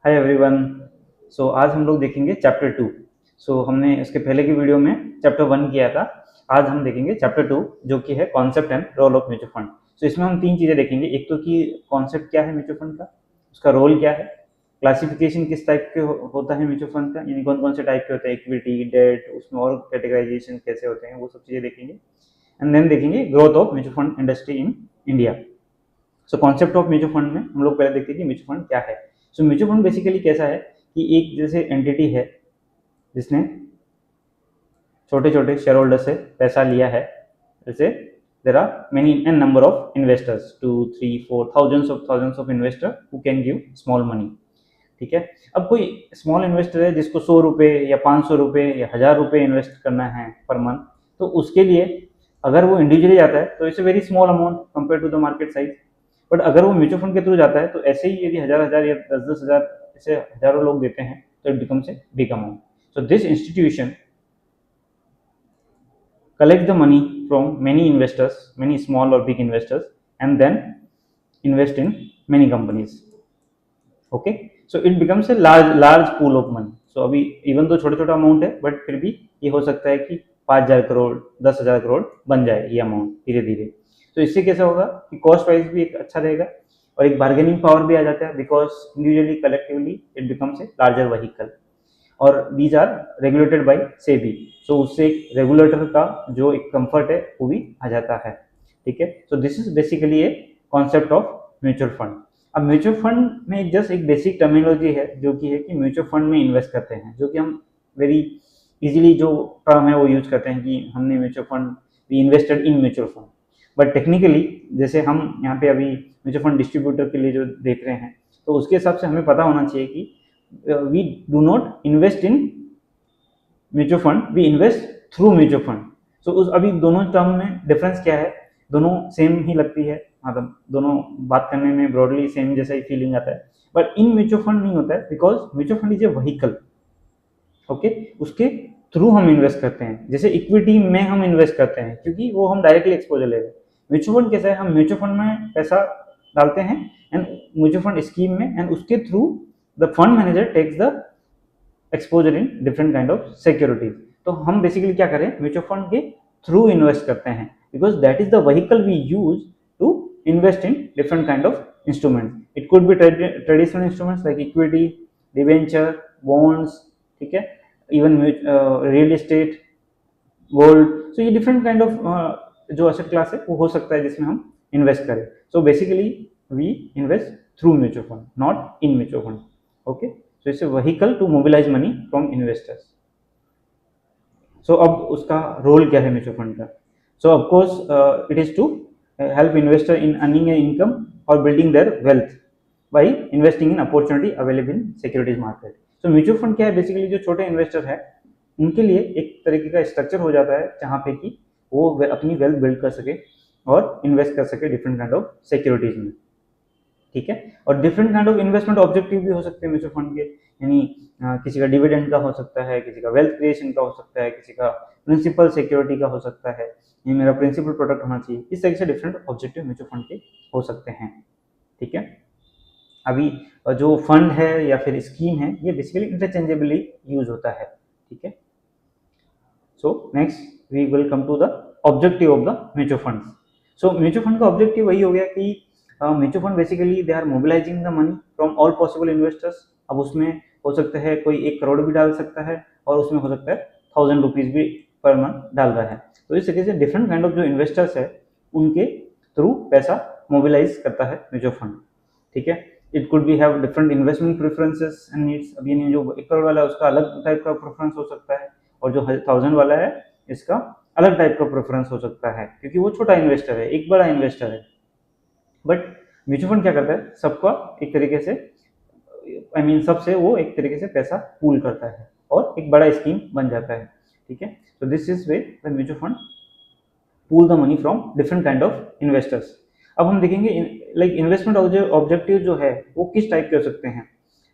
Hi everyone. आज हम लोग देखेंगे चैप्टर 2। हमने इसके पहले की वीडियो में चैप्टर 1 किया था। आज हम देखेंगे चैप्टर 2 जो कि है concept and role of mutual fund. इसमें हम तीन चीज़ें देखेंगे। एक तो कि कॉन्सेप्ट क्या है म्यूचुअल फंड का, उसका रोल क्या है, क्लासिफिकेशन किस टाइप के होता है म्यूचुअल फंड का, यानी कौन कौन से टाइप के होते हैं, इक्विटी, डेट, उसमें और कैटेगराइजेशन कैसे होते हैं, वो सब चीज़ें देखेंगे। एंड देन देखेंगे growth of mutual fund industry in India. Concept of mutual fund में हम लोग पहले देखते हैं कि म्यूचुअल फंड क्या है। म्यूचुअल फंड बेसिकली कैसा है कि एक जैसे एंटिटी है जिसने छोटे छोटे शेयर होल्डर से पैसा लिया है। जैसे there are many an number of investors, 2 3 4 thousands of investor who can give small money. ठीक है। अब कोई स्मॉल इन्वेस्टर है जिसको 100 रुपये या 500 रुपये या 1000 रुपये इन्वेस्ट करना है पर मंथ, तो उसके लिए अगर वो इंडिविजुअली जाता है तो it's a very small amount compare to the market size. But अगर वो म्यूचुअल फंड के थ्रू जाता है तो ऐसे ही यदि हजार हजार या 10-10 हजार ऐसे हजारों लोग देते हैं तो it becomes a big amount. This institution collect the money from many investors, many small or big investors, and then invest in many companies. Okay, so it becomes a large pool of money. अभी even तो छोटा छोटा amount है but फिर भी ये हो सकता है कि 5,000 करोड़ 10,000 करोड़ बन जाए ये अमाउंट धीरे धीरे। तो इससे कैसा होगा कि कॉस्ट प्राइस भी एक अच्छा रहेगा और एक बार्गेनिंग पावर भी आ जाता है, because individually collectively it becomes a larger vehicle और these are regulated by SEBI. उससे एक रेगुलेटर का जो एक कंफर्ट है वो भी आ जाता है। ठीक है। This is basically a concept of mutual fund. अब म्यूचुअल फंड में जस्ट एक बेसिक टर्मिनोलॉजी है जो कि है कि म्यूचुअल फंड में इन्वेस्ट करते हैं, जो कि हम वेरी इजीली जो टर्म है वो यूज करते हैं कि हमने mutual fund we invested in mutual fund. But technically जैसे हम यहाँ पे अभी म्यूचुअल फंड डिस्ट्रीब्यूटर के लिए जो देख रहे हैं तो उसके हिसाब से हमें पता होना चाहिए कि we do not invest in mutual fund, we invest through mutual fund. उस अभी दोनों टर्म में डिफरेंस क्या है, दोनों सेम ही लगती है, मतलब दोनों बात करने में ब्रॉडली सेम जैसा ही फीलिंग आता है। बट इन म्यूचुअल फंड नहीं होता है because mutual fund is a vehicle. Okay, उसके थ्रू हम इन्वेस्ट करते हैं। जैसे इक्विटी में हम इन्वेस्ट करते हैं क्योंकि वो हम डायरेक्टली एक्सपोजर ले रहे हैं। म्यूचुअल फंड कैसा है, हम म्यूचुअल फंड में पैसा डालते हैं एंड म्यूचुअल फंड स्कीम में, एंड उसके through the fund manager takes the exposure in different kind of securities. तो हम बेसिकली क्या करें, म्यूचुअल फंड के थ्रू इन्वेस्ट करते हैं because that is the vehicle we use to invest in different kind of instruments. It could be traditional instruments like equity, debenture, bonds, ठीक है, इवन रियल एस्टेट, गोल्ड। ये different kind of जो asset class है वो हो सकता है जिसमें हम इन्वेस्ट करें। Basically we invest through mutual fund, not in mutual fund. Okay, it's a vehicle to mobilise money from investors. अब उसका रोल क्या है म्यूचुअल फंड का? Of course it is to help investor in earning income और building their wealth by investing in opportunity available in securities market. Mutual fund क्या है, basically जो छोटे इन्वेस्टर है उनके लिए एक तरीके का स्ट्रक्चर हो जाता है जहाँ पे कि वो अपनी वेल्थ बिल्ड कर सके और इन्वेस्ट कर सके डिफरेंट काइंड ऑफ सिक्योरिटीज में। ठीक है। और different kind of investment objective भी हो सकते हैं म्यूचुअल फंड के, यानी किसी का डिविडेंड का हो सकता है, किसी का वेल्थ क्रिएशन का हो सकता है, किसी का प्रिंसिपल सिक्योरिटी का हो सकता है, ये मेरा प्रिंसिपल प्रोडक्ट होना चाहिए। इस तरह से डिफरेंट ऑब्जेक्टिव म्यूचुअल फंड के हो सकते हैं। ठीक है। अभी जो फंड है या फिर स्कीम है ये बेसिकली इंटरचेंजेबली यूज होता है। ठीक है। Next we will come to the objective of the mutual fund. Mutual fund का ऑब्जेक्टिव वही हो गया कि mutual fund basically they are mobilising the money from all possible investors. अब उसमें हो सकता है कोई 1 करोड़ भी डाल सकता है और उसमें हो सकता है 1000 रुपीज भी पर मंथ डाल रहा है। तो इस तरीके से डिफरेंट काइंड ऑफ जो इन्वेस्टर्स है उनके थ्रू पैसा मोबिलाइज करता है म्यूचुअल फंड। ठीक है। It could B have different investment preferences and needs. अब ये जो 1 करोड़ वाला है उसका अलग टाइप का प्रेफरेंस हो सकता है और जो 1000 वाला है इसका अलग टाइप का प्रेफरेंस हो सकता है क्योंकि वो छोटा इन्वेस्टर है, एक बड़ा इन्वेस्टर है। बट म्यूचुअल फंड क्या करता है, सबका एक तरीके से सबसे वो एक तरीके से पैसा पूल करता है और एक बड़ा स्कीम बन जाता है। ठीक है। This is way the mutual fund pool the money from different kind of investors. अब हम देखेंगे लाइक इन्वेस्टमेंट ऑब्जेक्टिव जो है वो किस टाइप के हो सकते हैं।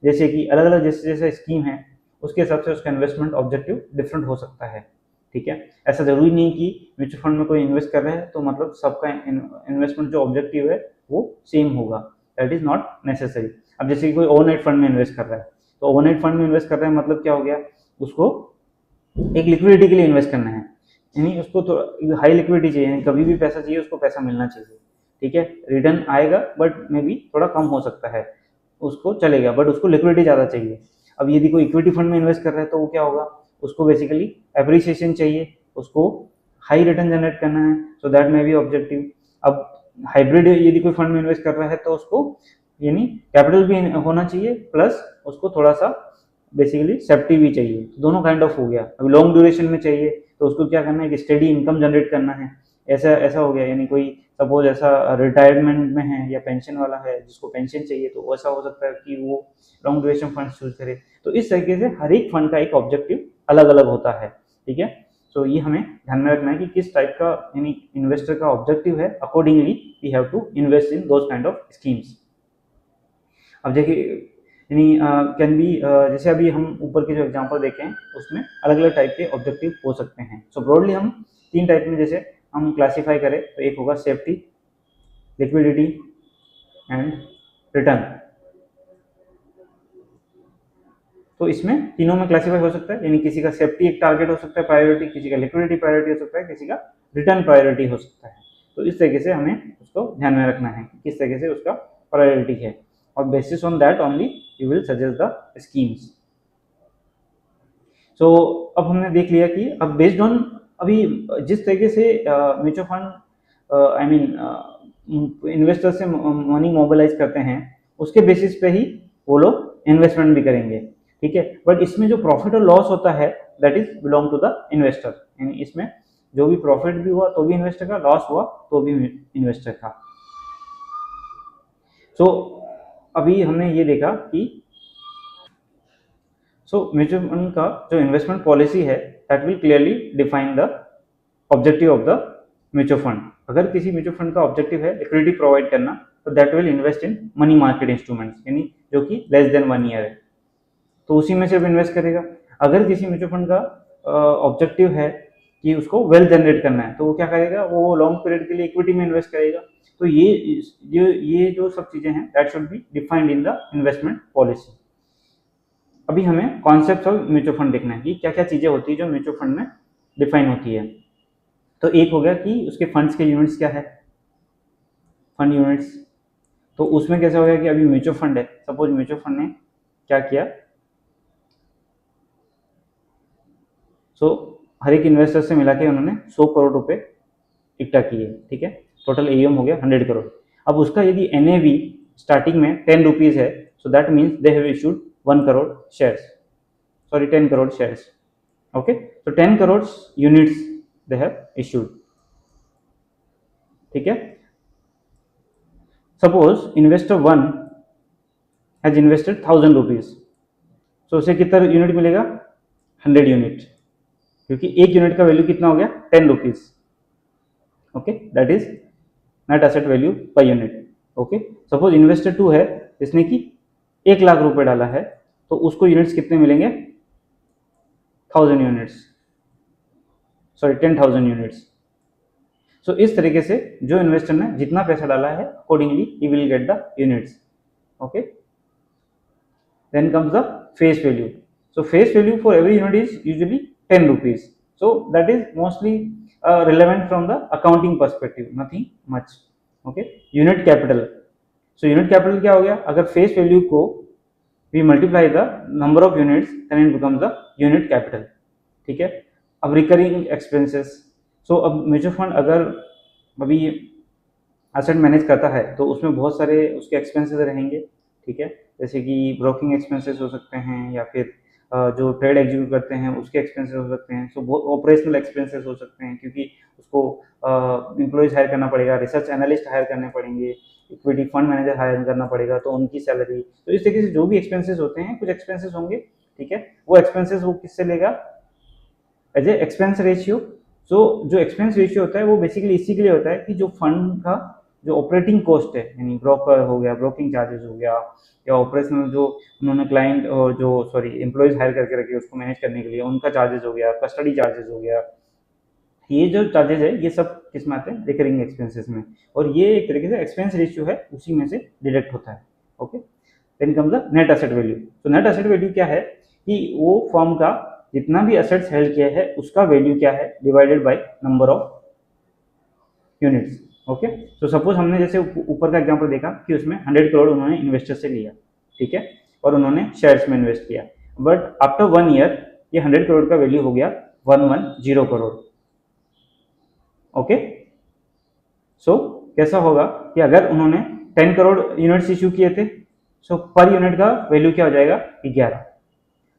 जैसे कि अलग अलग जैसे जैसे स्कीम है उसके हिसाब से उसका इन्वेस्टमेंट ऑब्जेक्टिव डिफरेंट हो सकता है। ठीक है। ऐसा जरूरी नहीं कि म्यूचुअल फंड में कोई इन्वेस्ट कर रहा है तो मतलब सबका इन्वेस्टमेंट जो ऑब्जेक्टिव है वो सेम होगा। That is not necessary. अब जैसे कि कोई ओवरनाइट फंड में इन्वेस्ट कर रहा है, तो ओवरनाइट फंड में इन्वेस्ट कर रहा है मतलब क्या हो गया, उसको एक लिक्विडिटी के लिए इन्वेस्ट करना है, यानी उसको तो हाई लिक्विडिटी चाहिए, यानी कभी भी पैसा चाहिए उसको पैसा मिलना चाहिए, ठीक है। रिटर्न आएगा बट मे बी थोड़ा कम हो सकता है, उसको चलेगा, बट उसको लिक्विडिटी ज़्यादा चाहिए। अब यदि कोई इक्विटी फंड में इन्वेस्ट कर रहा है तो वो क्या होगा, उसको बेसिकली एप्रिसिएशन चाहिए, उसको हाई रिटर्न जनरेट करना है, so that may be objective. अब हाइब्रिड यदि कोई फंड में इन्वेस्ट कर रहा है तो उसको यानी कैपिटल भी होना चाहिए प्लस उसको थोड़ा सा बेसिकली सेफ्टी भी चाहिए, दोनों काइंड ऑफ हो गया। अभी लॉन्ग ड्यूरेशन में चाहिए तो उसको क्या करना है कि स्टेडी इनकम जनरेट करना है, ऐसा ऐसा हो गया। यानी कोई सपोज ऐसा रिटायरमेंट में है या पेंशन वाला है जिसको पेंशन चाहिए, तो ऐसा हो सकता है कि वो लॉन्ग ड्यूरेशन फंड चूज करे। तो इस तरीके से हर एक फंड का एक ऑब्जेक्टिव अलग अलग होता है, ठीक है। तो ये हमें ध्यान में रखना है कि किस टाइप का यानी इन्वेस्टर का ऑब्जेक्टिव है, accordingly we have to invest in those kind of schemes. अब देखिए यानी कैन बी जैसे अभी हम ऊपर के जो एग्जांपल देखें उसमें अलग अलग टाइप के ऑब्जेक्टिव हो सकते हैं। सो ब्रॉडली हम 3 टाइप में जैसे हम क्लासीफाई करें तो एक होगा सेफ्टी, लिक्विडिटी एंड रिटर्न। तो इसमें तीनों में क्लासीफाई हो सकता है, यानी किसी का सेफ्टी एक टारगेट हो सकता है प्रायोरिटी, किसी का लिक्विडिटी प्रायोरिटी हो सकता है, किसी का रिटर्न प्रायोरिटी हो सकता है। तो इस तरीके से हमें उसको ध्यान में रखना है कि किस तरीके से उसका प्रायोरिटी है, और basis on that only you will suggest the schemes. So अब हमने देख लिया कि अब बेस्ड ऑन अभी जिस तरीके से mutual fund I mean investor से मनी मोबिलाइज करते हैं उसके बेसिस पे ही वो लोग इन्वेस्टमेंट भी करेंगे, ठीक है। बट इसमें जो प्रॉफिट और लॉस होता है that is belong to the investor, यानी इसमें जो भी प्रॉफिट भी हुआ तो भी इन्वेस्टर का, लॉस हुआ तो भी इन्वेस्टर का। सो अभी हमने ये देखा कि म्यूचुअल फंड का जो इन्वेस्टमेंट पॉलिसी है that will clearly define the objective of the mutual fund. अगर किसी म्यूचुअल फंड का ऑब्जेक्टिव है लिक्विडिटी प्रोवाइड करना तो that will invest in money market instruments, यानी जो कि लेस देन 1 ईयर है, तो उसी में सिर्फ इन्वेस्ट करेगा। अगर किसी म्यूचुअल फंड का ऑब्जेक्टिव है कि उसको वेल्थ जनरेट करना है तो वो क्या करेगा, वो लॉन्ग पीरियड के लिए इक्विटी में इन्वेस्ट करेगा। तो ये जो सब चीजें हैं that should be defined in the investment policy. अभी हमें कॉन्सेप्ट ऑफ म्यूचुअल फंड देखना है कि क्या क्या चीजें होती है जो म्यूचुअल फंड में डिफाइन होती है। तो एक हो गया कि उसके फंड्स के यूनिट्स क्या है, फंड यूनिट्स। तो उसमें कैसा हो गया कि अभी म्यूचुअल फंड है, सपोज म्यूचुअल फंड ने क्या किया, हर एक इन्वेस्टर से मिला के उन्होंने 100 करोड़ रुपए इकट्ठा किए, ठीक है। टोटल एयूएम हो गया 100 करोड़। अब उसका यदि एनएवी स्टार्टिंग में 10 रुपीज है, so that means they have issued 1 crore shares, sorry 10 crore shares, okay. तो 10 crore units they have issued, ठीक है। Suppose investor 1 has invested 1000 rupees, so उसे कितना यूनिट मिलेगा, 100 यूनिट, क्योंकि एक यूनिट का वैल्यू कितना हो गया 10 rupees, okay, that is net asset value per unit, okay. Suppose investor 2 है जिसने कि 1 लाख रुपए डाला है, तो उसको यूनिट्स कितने मिलेंगे, 1000 यूनिट्स, सॉरी 10,000 यूनिट्स। सो इस तरीके से जो इन्वेस्टर ने जितना पैसा डाला है अकॉर्डिंगली ही will get the units, okay. Then comes the face value. So face value for every unit is usually 10 rupees, so that is mostly relevant from the accounting perspective, nothing much, okay। unit capital, so unit capital क्या हो गया, अगर face value को we multiply the number of units then it becomes the unit capital, ठीक है। अब recurring expenses, so अब mutual fund अगर अभी एसेट मैनेज करता है तो उसमें बहुत सारे उसके एक्सपेंसेस रहेंगे, ठीक है। जैसे कि ब्रोकिंग एक्सपेंसेस हो सकते हैं, या फिर जो ट्रेड एग्जीक्यूट करते हैं उसके एक्सपेंसेस हो सकते हैं, सो बहुत ऑपरेशनल एक्सपेंसेस हो सकते हैं, क्योंकि उसको एम्प्लॉयज हायर करना पड़ेगा, रिसर्च एनालिस्ट हायर करने पड़ेंगे, इक्विटी फंड मैनेजर हायर करना पड़ेगा, तो उनकी सैलरी। तो इस तरीके से जो भी एक्सपेंसेस होते हैं, कुछ एक्सपेंसेस होंगे, ठीक है। वो एक्सपेंसेस वो किससे लेगा, एज ए एक्सपेंस रेशियो। सो जो एक्सपेंस रेशियो होता है वो बेसिकली इसी के लिए होता है कि जो फंड का जो ऑपरेटिंग कॉस्ट है, यानी ब्रोकर हो गया, ब्रोकिंग चार्जेस हो गया, या ऑपरेशनल जो उन्होंने क्लाइंट और जो सॉरी एम्प्लॉयज हायर करके रखे उसको मैनेज करने के लिए उनका चार्जेस हो गया, कस्टडी चार्जेस हो गया, ये जो चार्जेस है ये सब किस में आते हैं, रिकरिंग एक्सपेंसेस में, और ये एक तरीके से एक्सपेंस रेशियो है उसी में से डिडक्ट होता है। Okay, then comes the net asset value. तो नेट एसेट वैल्यू क्या है कि वो फर्म का जितना भी एसेट्स हेल्ड किया है उसका वैल्यू क्या है divided by number of units. Okay, तो सपोज हमने जैसे ऊपर का एग्जांपल देखा कि उसमें 100 करोड़ उन्होंने इन्वेस्टर से लिया, ठीक है, और उन्होंने शेयर्स में इन्वेस्ट किया, बट आफ्टर 1 ईयर ये 100 करोड़ का वैल्यू हो गया 110 करोड़। ओके, सो कैसा होगा कि अगर उन्होंने 10 करोड़ यूनिट्स इश्यू किए थे, सो पर यूनिट का वैल्यू क्या हो जाएगा 11।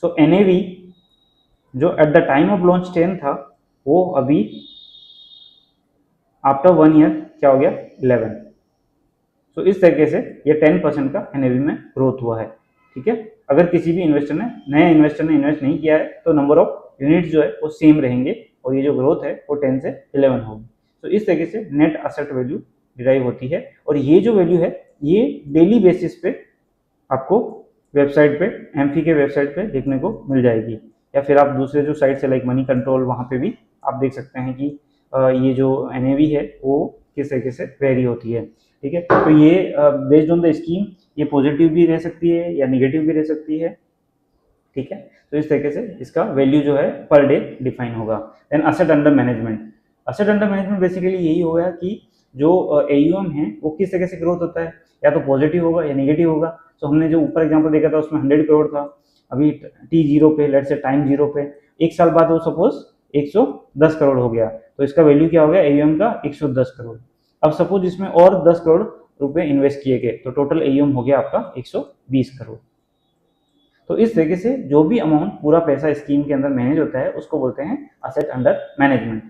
सो एनएवी जो at the time of launch 10 था वो अभी आफ्टर 1 ईयर क्या हो गया 11। सो इस तरीके से ये 10% का एनएवी में ग्रोथ हुआ है। ठीक है, अगर किसी भी इन्वेस्टर ने नए इन्वेस्टर ने इन्वेस्ट नहीं किया है तो नंबर ऑफ यूनिट्स जो है वो सेम रहेंगे और ये जो ग्रोथ है वो 10 से 11 होगी। तो इस तरीके से नेट एसेट वैल्यू डिराइव होती है, और ये जो वैल्यू है ये डेली बेसिस पे आपको वेबसाइट पे, एमफी के वेबसाइट पे देखने को मिल जाएगी, या फिर आप दूसरे जो साइट से लाइक मनी कंट्रोल वहाँ पे भी आप देख सकते हैं कि ये जो एनएवी है वो किस तरीके से वेरी होती है। ठीक है, तो ये बेस्ड ऑन द स्कीम ये पॉजिटिव भी रह सकती है या निगेटिव भी रह सकती है। ठीक है, तो इस तरीके से इसका वैल्यू जो है पर डे डिफाइन होगा। Then asset under management. Asset under management basically यही होगा कि जो एयूएम है वो किस तरीके से ग्रोथ होता है, या तो पॉजिटिव होगा या निगेटिव होगा। तो हमने जो ऊपर एग्जांपल देखा था उसमें 100 करोड़ था, अभी T0 पे, लेट से टाइम 0 पे, एक साल बाद वो सपोज 110 करोड़ हो गया, तो इसका वैल्यू क्या हो गया एयूएम का 110 करोड़। अब सपोज इसमें और 10 करोड़ रुपए इन्वेस्ट किए गए तो टोटल एयूएम हो गया आपका 120 करोड़। तो इस तरीके से जो भी अमाउंट पूरा पैसा स्कीम के अंदर मैनेज होता है उसको बोलते हैं असेट अंडर मैनेजमेंट।